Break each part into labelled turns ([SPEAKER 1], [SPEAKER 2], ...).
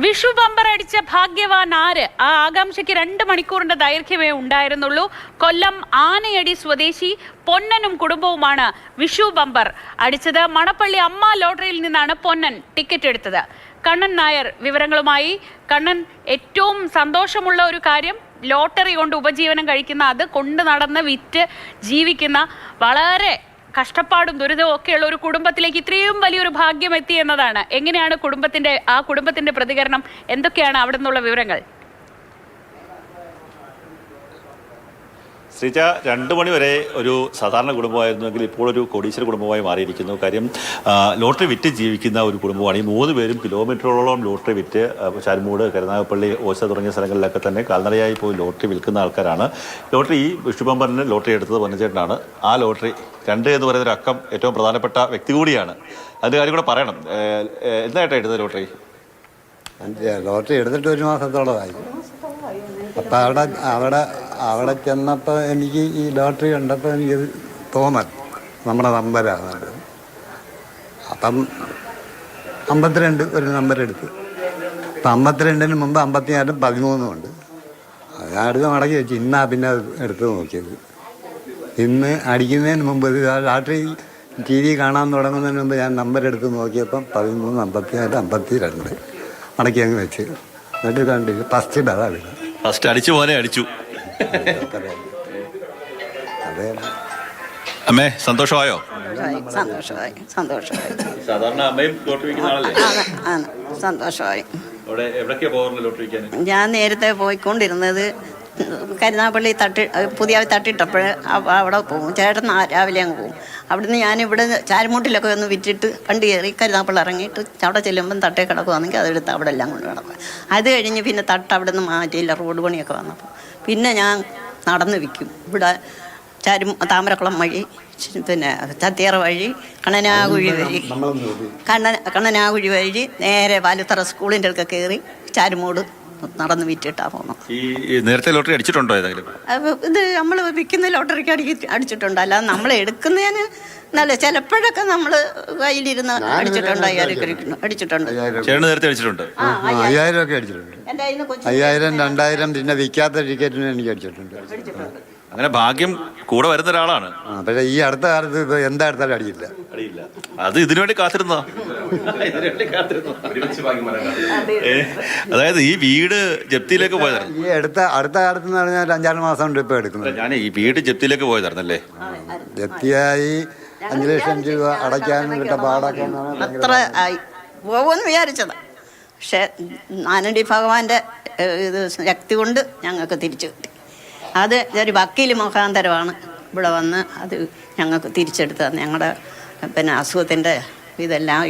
[SPEAKER 1] Vishu bumper അടിച്ച ഭാഗ്യവാൻ ആര്? ആ ആകാംക്ഷയ്ക്ക് 2 മണിക്കൂറിന്റെ ദൈർഘ്യമേ ഉണ്ടായിരുന്നുള്ളൂ. കൊല്ലം ആനയടി സ്വദേശി പൊന്നനും കുടുംബവുമാണ് വിഷു ബമ്പർ അടിച്ചത്. മണപ്പള്ളി അമ്മ ലോട്ടറിയിൽ നിന്നാണ് പൊന്നൻ ടിക്കറ്റ് എടുത്തത്. കണ്ണൻ നായർ വിവരങ്ങളുമായി. കണ്ണൻ, ഏറ്റവും സന്തോഷമുള്ള ഒരു കാര്യം, ലോട്ടറി കൊണ്ട് ഉപജീവനം കഴിക്കുന്ന, അത് കൊണ്ട് നടന്ന് വിറ്റ് ജീവിക്കുന്ന, വളരെ കഷ്ടപ്പാടും ദുരിതവും ഒക്കെയുള്ള ഒരു കുടുംബത്തിലേക്ക് ഇത്രയും വലിയൊരു ഭാഗ്യം എത്തി എന്നതാണ്. എങ്ങനെയാണ് കുടുംബത്തിന്റെ പ്രതികരണം? എന്തൊക്കെയാണ് അവിടെ നിന്നുള്ള വിവരങ്ങൾ?
[SPEAKER 2] ശ്രീജ, 2 മണി വരെ ഒരു സാധാരണ കുടുംബമായിരുന്നുവെങ്കിൽ ഇപ്പോൾ ഒരു കോടീശ്വര കുടുംബമായി മാറിയിരിക്കുന്നു. കാര്യം ലോട്ടറി വിറ്റ് ജീവിക്കുന്ന ഒരു കുടുംബമാണ്. ഈ 3 പേരും കിലോമീറ്ററോളം ലോട്ടറി വിറ്റ് ചാരുമൂട്, കരുനാഗപ്പള്ളി, ഓശ തുടങ്ങിയ സ്ഥലങ്ങളിലൊക്കെ തന്നെ കാൽനടയായി പോയി ലോട്ടറി വിൽക്കുന്ന ആൾക്കാരാണ്. ലോട്ടറി ഈ വിഷു ബമ്പറിന് ലോട്ടറി എടുത്തത് പൊന്നച്ചേട്ടനാണ്. ആ ലോട്ടറി 2 എന്ന് പറയുന്ന ഒരു അക്കം ഏറ്റവും പ്രധാനപ്പെട്ട വ്യക്തി കൂടിയാണ്. അതിൻ്റെ കാര്യം കൂടെ പറയണം. എന്തായിട്ടാണ് എടുത്തത് ലോട്ടറി?
[SPEAKER 3] ലോട്ടറി എടുത്തിട്ട് 1 മാസത്തോളമായി. അപ്പം അവിടെ ചെന്നപ്പോൾ എനിക്ക് ഈ ലോട്ടറി കണ്ടപ്പോൾ എനിക്കത് തോന്നൽ നമ്മുടെ നമ്പരാണ്. അപ്പം 52 ഒരു നമ്പർ എടുത്ത്. അപ്പം 52-ന് മുമ്പ് 54-ഉം 13-ഉം ഉണ്ട്. ഞാൻ അടുത്ത് മടക്കി വെച്ചു. ഇന്നാ പിന്നെ എടുത്ത് നോക്കിയത്. ഇന്ന് അടിക്കുന്നതിന് മുമ്പ് ലോട്ടറി ടി വി കാണാൻ തുടങ്ങുന്നതിന് മുമ്പ് ഞാൻ നമ്പർ എടുത്ത് നോക്കിയപ്പം 13, 54, 52 മടക്കി അങ്ങ് വെച്ച്. എന്നിട്ട് കണ്ടില്ല, ഫസ്റ്റ്
[SPEAKER 2] അടിച്ചു പോലെ അടിച്ചു.
[SPEAKER 3] അതെ.
[SPEAKER 2] അമ്മേ, സന്തോഷമായോ?
[SPEAKER 4] സന്തോഷമായി.
[SPEAKER 2] സാധാരണ അമ്മയും ലോട്ടറി വിൽക്കുന്ന ആളല്ലേ?
[SPEAKER 4] സന്തോഷമായി.
[SPEAKER 2] ലോട്ടറി
[SPEAKER 4] ഞാൻ നേരത്തെ പോയിക്കൊണ്ടിരുന്നത് കരുനാഗപ്പള്ളി പുതിയ തട്ടിട്ടപ്പോൾ അവിടെ പോകും. ചേട്ടൻ രാവിലെ അങ്ങ് പോകും. അവിടുന്ന് ഞാനിവിടെ ചാരുമൂട്ടിലൊക്കെ ഒന്ന് വിറ്റിട്ട് വണ്ടി കയറി കരുനാഗപ്പള്ളി ഇറങ്ങിയിട്ട് അവിടെ ചെല്ലുമ്പം തട്ടേ കിടക്കുവാണെങ്കിൽ അതെടുത്ത് അവിടെ എല്ലാം കൊണ്ട് കിടക്കും. അത് കഴിഞ്ഞ് പിന്നെ തട്ട് അവിടെ നിന്ന് മാറ്റിയില്ല, റോഡ് പണിയൊക്കെ വന്നപ്പോൾ പിന്നെ ഞാൻ നടന്ന് വിൽക്കും. ഇവിടെ താമരക്കുളം വഴി, പിന്നെ ചത്തിയറ വഴി, കണ്ണനാകുഴി വഴി നേരെ വാലുത്തറ സ്കൂളിൻ്റെ അടുക്ക കയറി ചാരുമൂട് നടന്ന് വിറ്റിട്ടാ പോകുന്നത്.
[SPEAKER 2] ഈ നേരത്തെ ലോട്ടറി അടിച്ചിട്ടുണ്ടോ? ഏതെങ്കിലും
[SPEAKER 4] ഇത് നമ്മൾ വിൽക്കുന്ന ലോട്ടറിക്ക് അടിച്ചിട്ടുണ്ട്. അല്ലാതെ നമ്മൾ എടുക്കുന്നതിന് നല്ല ചിലപ്പോഴൊക്കെ നമ്മൾ കയ്യിലിരുന്ന് അടിച്ചിട്ടുണ്ട്. 5000 അടിച്ചിട്ടുണ്ട്.
[SPEAKER 2] നേരത്തെ അടിച്ചിട്ടുണ്ട്.
[SPEAKER 3] 5000 ഒക്കെ അടിച്ചിട്ടുണ്ട്. 5000, 2000 പിന്നെ വിൽക്കാത്ത ടിക്കറ്റിന് എനിക്ക് അടിച്ചിട്ടുണ്ട്.
[SPEAKER 2] അങ്ങനെ ഭാഗ്യം കൂടെ വരുന്ന ഒരാളാണ്.
[SPEAKER 3] പക്ഷേ ഈ അടുത്ത കാലത്ത് ഇപ്പൊ എന്താ എടുത്താലും അടിയില്ല.
[SPEAKER 2] അത് ഇതിനു വേണ്ടി കാത്തിരുന്നോ? അതായത് ഈ വീട് ജപ്തിയിലേക്ക് പോയതായിരുന്നു.
[SPEAKER 3] ഈ അടുത്ത കാലത്ത് എന്ന് പറഞ്ഞാൽ 5-6 മാസം കൊണ്ട് ഇപ്പൊ എടുക്കുന്നത്.
[SPEAKER 2] ഞാൻ ഈ വീട് ജപ്തിയിലേക്ക് പോയതായിരുന്നല്ലേ?
[SPEAKER 3] ജപ്തിയായി 5 ലക്ഷം രൂപ അടയ്ക്കാനും കിട്ട പാടൊക്കെ
[SPEAKER 4] അത്ര ആയി പോകുമെന്ന് വിചാരിച്ചത്. പക്ഷെ ആനന്ദി ഭഗവാന്റെ ഇത് ശക്തി കൊണ്ട് ഞങ്ങൾക്ക് തിരിച്ചു കിട്ടി. അത് ഒരു വക്കീൽ മുഖാന്തരമാണ് ഇവിടെ വന്ന് അത് ഞങ്ങൾക്ക് തിരിച്ചെടുത്തത്. ഞങ്ങളുടെ പിന്നെ അസുഖത്തിൻ്റെ ഇതെല്ലാം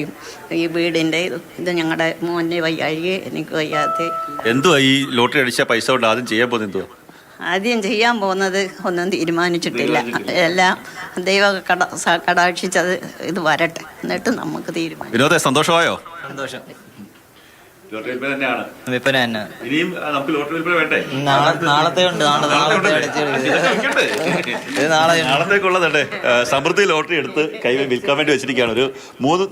[SPEAKER 4] ഈ വീടിൻ്റെ ഇത് ഞങ്ങളുടെ മോനെ വയ്യായി, എനിക്ക് വയ്യാതെ.
[SPEAKER 2] എന്തുവാ ഈ ലോട്ടറി അടിച്ച പൈസ കൊണ്ട് ആദ്യം ചെയ്യാൻ പോകുന്നത്?
[SPEAKER 4] ആദ്യം ചെയ്യാൻ പോകുന്നത് ഒന്നും തീരുമാനിച്ചിട്ടില്ല. എല്ലാം ദൈവം കടാക്ഷിച്ചത് ഇത് വരട്ടെ, എന്നിട്ട് നമുക്ക് തീരുമാനിക്കാം.
[SPEAKER 2] വിനോദേ, സന്തോഷമായോ?
[SPEAKER 5] സന്തോഷം.
[SPEAKER 2] നാളത്തേക്കുള്ളതേ സമൃദ്ധി ലോട്ടറി എടുത്ത് വിൽക്കാൻ വേണ്ടി വെച്ചിരിക്കുകയാണ്. ഒരു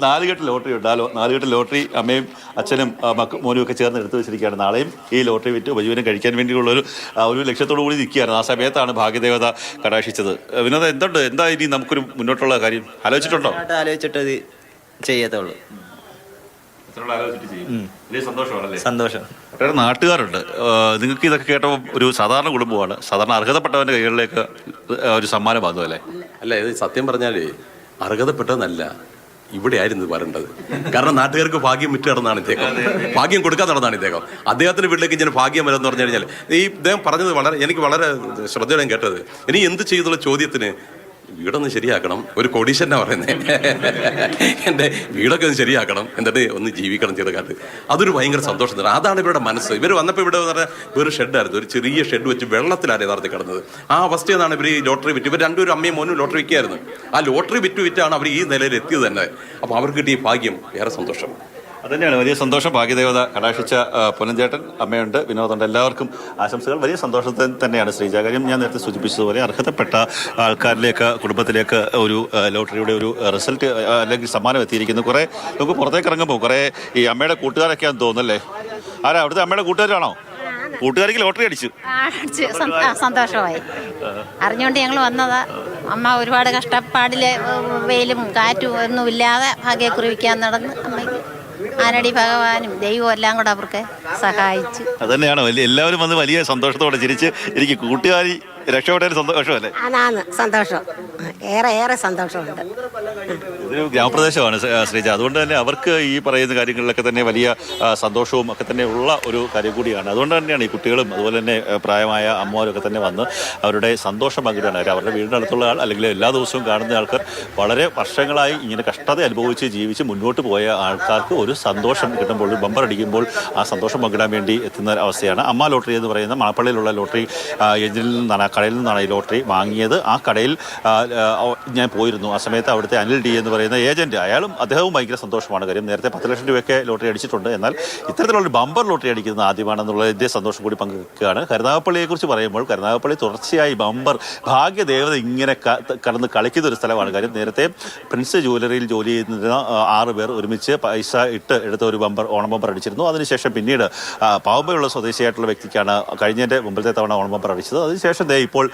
[SPEAKER 2] 4 കെട്ട് ലോട്ടറി ഉണ്ട്. 4 കെട്ട് ലോട്ടറി അമ്മയും അച്ഛനും മോനും ഒക്കെ ചേർന്ന് എടുത്ത് വെച്ചിരിക്കുകയാണ്. നാളെയും ഈ ലോട്ടറി വിറ്റ് ഉപജീവനം കഴിക്കാൻ വേണ്ടിയുള്ള ഒരു ലക്ഷ്യത്തോടു കൂടി നിൽക്കുകയാണ്. ആ സമയത്താണ് ഭാഗ്യദേവത കടാക്ഷിച്ചത്. വിനോദ, എന്താ ഇനി നമുക്കൊരു മുന്നോട്ടുള്ള കാര്യം ആലോചിച്ചിട്ടുണ്ടോ?
[SPEAKER 5] ആലോചിച്ചിട്ട് ചെയ്യത്തുള്ളൂ. സന്തോഷം.
[SPEAKER 2] നാട്ടുകാരുണ്ട്. നിങ്ങൾക്ക് ഇതൊക്കെ കേട്ടപ്പോൾ ഒരു സാധാരണ കുടുംബമാണ്, സാധാരണ അർഹതപ്പെട്ടവന്റെ കൈകളിലേക്ക് ഒരു സമ്മാനം വന്നു അല്ലേ?
[SPEAKER 6] അല്ല, ഇത് സത്യം പറഞ്ഞാൽ അർഹതപ്പെട്ടതെന്നല്ല, ഇവിടെ ആയിരുന്നു വരേണ്ടത്. കാരണം നാട്ടുകാർക്ക് ഭാഗ്യം വിറ്റ് നടന്നാണ് ഇദ്ദേഹം, ഭാഗ്യം കൊടുക്കാൻ നടന്നാണ് ഇദ്ദേഹം. അദ്ദേഹത്തിന്റെ വീട്ടിലേക്ക് ഇങ്ങനെ ഭാഗ്യം വരെന്ന് പറഞ്ഞു കഴിഞ്ഞാൽ ഇദ്ദേഹം പറഞ്ഞത് എനിക്ക് വളരെ ശ്രദ്ധയോടെ കേട്ടത്. ഇനി എന്ത് ചെയ്തുള്ള ചോദ്യത്തിന് വീടൊന്ന് ശരിയാക്കണം, ഒരു കോടീശ്വരനാ പറയുന്നത്, എൻ്റെ വീടൊക്കെ ഒന്ന് ശരിയാക്കണം, എന്നിട്ട് ഒന്ന് ജീവിക്കണം ചെറുകാട്ട്. അതൊരു ഭയങ്കര സന്തോഷം തന്നെ. അതാണ് ഇവരുടെ മനസ്സ്. ഇവർ വന്നപ്പോൾ ഇവിടെ പറഞ്ഞാൽ ഒരു ഷെഡായിരുന്നു, ഒരു ചെറിയ ഷെഡ് വെച്ച് വെള്ളത്തിലാണ് യഥാർത്ഥത്തിൽ കിടന്നത്. ആ അവസ്ഥയെന്നാണ് ഇവർ ഈ ലോട്ടറി വിറ്റ്. ഇവർ 2 അമ്മയും മോനും ലോട്ടറി വിൽക്കുകയായിരുന്നു. ആ ലോട്ടറി വിറ്റാണ് അവർ ഈ നിലയിൽ എത്തിയത് തന്നെ. അപ്പോൾ അവർക്ക് കിട്ടിയ ഭാഗ്യം ഏറെ സന്തോഷം.
[SPEAKER 2] അതുതന്നെയാണ് വലിയ സന്തോഷം. ഭാഗ്യദേവത കടാക്ഷിച്ച പൊന്നൻചേട്ടൻ, അമ്മയുണ്ട്, വിനോദുണ്ട്, എല്ലാവർക്കും ആശംസകൾ. വലിയ സന്തോഷത്തിൽ തന്നെയാണ് ശ്രീജ. കാര്യം ഞാൻ നേരത്തെ സൂചിപ്പിച്ചതുപോലെ അർഹതപ്പെട്ട ആൾക്കാരിലേക്ക്, കുടുംബത്തിലേക്ക് ഒരു ലോട്ടറിയുടെ ഒരു റിസൾട്ട് അല്ലെങ്കിൽ സമ്മാനം എത്തിയിരിക്കുന്നു. കുറേ നമുക്ക് പുറത്തേക്ക് ഇറങ്ങുമ്പോൾ കുറേ ഈ അമ്മയുടെ കൂട്ടുകാരൊക്കെയാണെന്ന് തോന്നുന്നല്ലേ? ആരാ അവിടുത്തെ അമ്മയുടെ കൂട്ടുകാരാണോ? കൂട്ടുകാരിക്ക് ലോട്ടറി അടിച്ചു.
[SPEAKER 7] സന്തോഷമായി. അറിഞ്ഞുകൊണ്ട് ഞങ്ങൾ വന്നതാ. അമ്മ ഒരുപാട് കഷ്ടപ്പാടിലെ വെയിലും കാറ്റും ഒന്നുമില്ലാതെ ഭാഗ്യക്കുറിവിക്കാൻ നടന്ന് അമ്മയ്ക്ക് ആനടി ഭഗവാനും ദൈവവും എല്ലാം കൂടെ അവർക്ക് സഹായിച്ചു.
[SPEAKER 2] അതന്നെയാണ് എല്ലാവരും വന്ന് വലിയ സന്തോഷത്തോടെ ചിരിച്ച് എനിക്ക് കൂട്ടുകാരി രക്ഷപ്പെട്ട സന്തോഷമല്ലേ?
[SPEAKER 7] അതാണ് സന്തോഷം, ഏറെ സന്തോഷമുണ്ട്.
[SPEAKER 2] ഇതൊരു ഗ്രാമപ്രദേശമാണ് ശ്രീജ, അതുകൊണ്ട് തന്നെ അവർക്ക് ഈ പറയുന്ന കാര്യങ്ങളിലൊക്കെ തന്നെ വലിയ സന്തോഷവും ഒക്കെ തന്നെ ഉള്ള ഒരു കാര്യം കൂടിയാണ്. അതുകൊണ്ട് തന്നെയാണ് ഈ കുട്ടികളും അതുപോലെ തന്നെ പ്രായമായ അമ്മമാരൊക്കെ തന്നെ വന്ന് അവരുടെ സന്തോഷം പങ്കിടാണ്. അവരുടെ വീടിൻ്റെ അടുത്തുള്ള ആൾ അല്ലെങ്കിൽ എല്ലാ ദിവസവും കാണുന്ന ആൾക്കാർ വളരെ വർഷങ്ങളായി ഇങ്ങനെ കഷ്ടത അനുഭവിച്ച് ജീവിച്ച് മുന്നോട്ട് പോയ ആൾക്കാർക്ക് ഒരു സന്തോഷം കിട്ടുമ്പോൾ, ഒരു ബമ്പർ അടിക്കുമ്പോൾ ആ സന്തോഷം പങ്കിടാൻ വേണ്ടി എത്തുന്ന അവസ്ഥയാണ്. അമ്മ ലോട്ടറി എന്ന് പറയുന്ന മണപ്പള്ളിയിലുള്ള ലോട്ടറി ഏജന്റിൽ നിന്നാണ്, കടയിൽ നിന്നാണ് ഈ ലോട്ടറി വാങ്ങിയത്. ആ കടയിൽ ഞാൻ പോയിരുന്നു. ആ സമയത്ത് അവിടുത്തെ അനിൽ ഡി എന്ന് പറയുന്ന ഏജന്റ്, അദ്ദേഹവും ഭയങ്കര സന്തോഷമാണ്. കാര്യം നേരത്തെ 10 ലക്ഷം രൂപയൊക്കെ ലോട്ടറി അടിച്ചിട്ടുണ്ട്. എന്നാൽ ഇത്തരത്തിലുള്ള ബമ്പർ ലോട്ടറി അടിക്കുന്നത് ആദ്യമാണെന്നുള്ളതിൻ്റെ സന്തോഷം കൂടി പങ്കുവെക്കുകയാണ്. കരുനാഗപ്പള്ളിയെക്കുറിച്ച് പറയുമ്പോൾ കരുനാഗപ്പള്ളി തുടർച്ചയായി ബമ്പർ ഭാഗ്യദേവത ഇങ്ങനെ കടന്ന് കളിക്കുന്ന ഒരു സ്ഥലമാണ്. കാര്യം നേരത്തെ പ്രിൻസ് ജ്വല്ലറിയിൽ ജോലി ചെയ്യുന്ന 6 പേർ ഒരുമിച്ച് പൈസ എടുത്ത ഒരു ഓണം ബമ്പർ അടിച്ചിരുന്നു. അതിനുശേഷം പിന്നീട് പാവമ്പയുള്ള സ്വദേശിയായിട്ടുള്ള വ്യക്തിക്കാണ് കഴിഞ്ഞതിൻ്റെ മുമ്പത്തെ തവണ ഓണം ബമ്പർ അടിച്ചത്. അതിനുശേഷം ഇപ്പോൾ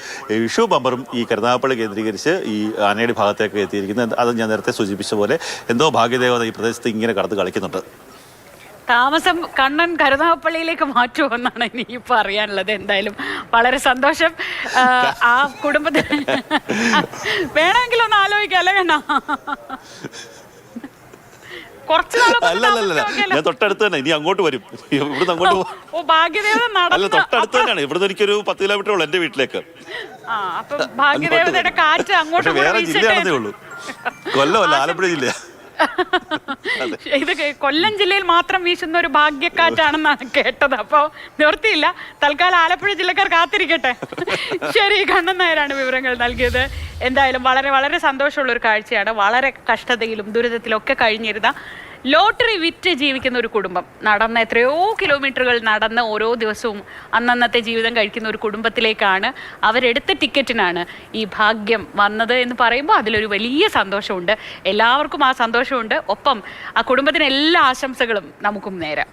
[SPEAKER 2] വിഷു ബമ്പറും ഈ കരുനാഗപ്പള്ളി കേന്ദ്രീകരിച്ച് ഈ ആനയുടെ ഭാഗത്തേക്ക് എത്തിയിരിക്കുന്നത്. അത് ഞാൻ നേരത്തെ സൂചിപ്പിച്ച പോലെ എന്തോ ഭാഗ്യദേവത ഈ പ്രദേശത്ത് ഇങ്ങനെ കടന്ന് കളിക്കുന്നുണ്ട്.
[SPEAKER 1] താമസം കണ്ണൻ കരുനാഗപ്പള്ളിയിലേക്ക് മാറ്റുമെന്നാണ് ഇനിയിപ്പോൾ അറിയാനുള്ളത്. എന്തായാലും വളരെ സന്തോഷം. ആ കുടുംബത്തിന് വേണമെങ്കിലും ഒന്ന് ആലോചിക്കാം അല്ലേ? വേണ
[SPEAKER 2] അല്ലല്ല, ഞാൻ തൊട്ടടുത്ത് തന്നെ, ഇനി അങ്ങോട്ട് വരും. ഇവിടുന്ന് അങ്ങോട്ട് അല്ല, തൊട്ടടുത്ത് തന്നെയാണ്. ഇവിടുന്ന് എനിക്കൊരു 10 കിലോമീറ്റർ ഉള്ളു എന്റെ വീട്ടിലേക്ക്.
[SPEAKER 1] പക്ഷെ
[SPEAKER 2] വേറെ ജില്ലയാണെന്നേ ഉള്ളൂ, കൊല്ലമല്ല, ആലപ്പുഴ ജില്ല.
[SPEAKER 1] ഇത് കൊല്ലം ജില്ലയിൽ മാത്രം വീശുന്ന ഒരു ഭാഗ്യക്കാറ്റാണെന്നാണ് കേട്ടത്. അപ്പോൾ നിവൃത്തിയില്ല, തൽക്കാലം ആലപ്പുഴ ജില്ലക്കാർ കാത്തിരിക്കട്ടെ. ശരി, കണ്ണൻ നായരാണ് വിവരങ്ങൾ നൽകിയത്. എന്തായാലും വളരെ വളരെ സന്തോഷമുള്ള ഒരു കാഴ്ചയാണ്. വളരെ കഷ്ടതയിലും ദുരിതത്തിലും ഒക്കെ കഴിഞ്ഞിരുന്ന ലോട്ടറി വിറ്റ് ജീവിക്കുന്ന ഒരു കുടുംബം, നടന്ന് എത്രയോ കിലോമീറ്ററുകൾ നടന്ന് ഓരോ ദിവസവും അന്നന്നത്തെ ജീവിതം കഴിക്കുന്ന ഒരു കുടുംബത്തിലേക്കാണ്, അവരെടുത്ത ടിക്കറ്റിനാണ് ഈ ഭാഗ്യം വന്നത് എന്ന് പറയുമ്പോൾ അതിലൊരു വലിയ സന്തോഷമുണ്ട്. എല്ലാവർക്കും ആ സന്തോഷമുണ്ട്. ഒപ്പം ആ കുടുംബത്തിന് എല്ലാ ആശംസകളും നമുക്കും നേരാം.